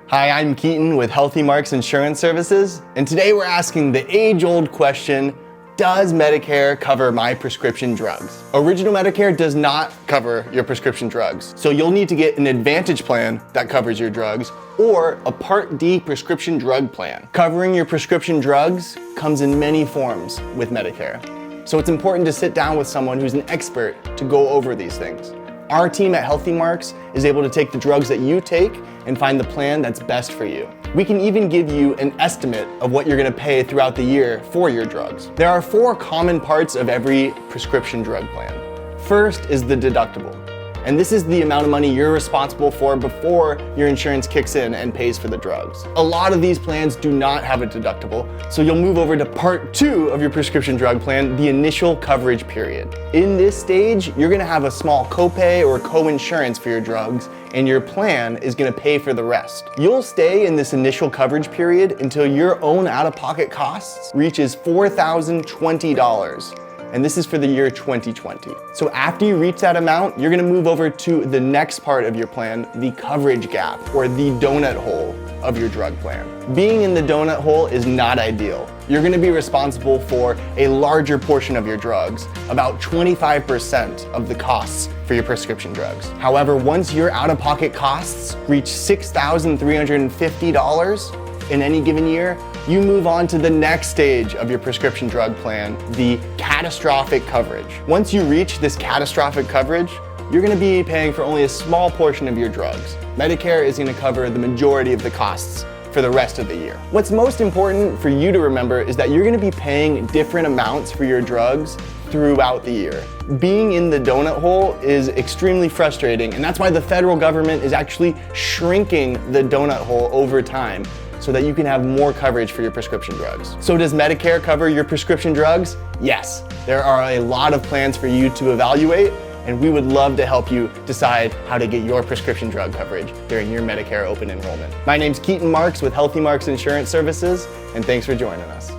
Hi, I'm Keaton with HealthyMarks Insurance Services, and today we're asking the age-old question, does Medicare cover my prescription drugs? Original Medicare does not cover your prescription drugs, so you'll need to get an Advantage plan that covers your drugs or a Part D prescription drug plan. Covering your prescription drugs comes in many forms with Medicare, so it's important to sit down with someone who's an expert to go over these things. Our team at HealthyMarks is able to take the drugs that you take and find the plan that's best for you. We can even give you an estimate of what you're gonna pay throughout the year for your drugs. There are 4 common parts of every prescription drug plan. First is the deductible. And this is the amount of money you're responsible for before your insurance kicks in and pays for the drugs. A lot of these plans do not have a deductible, so you'll move over to Part 2 of your prescription drug plan, the initial coverage period. In this stage, you're gonna have a small copay or co-insurance for your drugs, and your plan is gonna pay for the rest. You'll stay in this initial coverage period until your own out-of-pocket costs reaches $4,020. And this is for the year 2020. So after you reach that amount, you're gonna move over to the next part of your plan, the coverage gap, or the donut hole of your drug plan. Being in the donut hole is not ideal. You're gonna be responsible for a larger portion of your drugs, about 25% of the costs for your prescription drugs. However, once your out-of-pocket costs reach $6,350 in any given year, you move on to the next stage of your prescription drug plan, the catastrophic coverage. Once you reach this catastrophic coverage, you're gonna be paying for only a small portion of your drugs. Medicare is gonna cover the majority of the costs for the rest of the year. What's most important for you to remember is that you're gonna be paying different amounts for your drugs throughout the year. Being in the donut hole is extremely frustrating, and that's why the federal government is actually shrinking the donut hole over time, so that you can have more coverage for your prescription drugs. So does Medicare cover your prescription drugs? Yes. There are a lot of plans for you to evaluate, and we would love to help you decide how to get your prescription drug coverage during your Medicare open enrollment. My name's Keaton Marks with HealthyMarks Insurance Services, and thanks for joining us.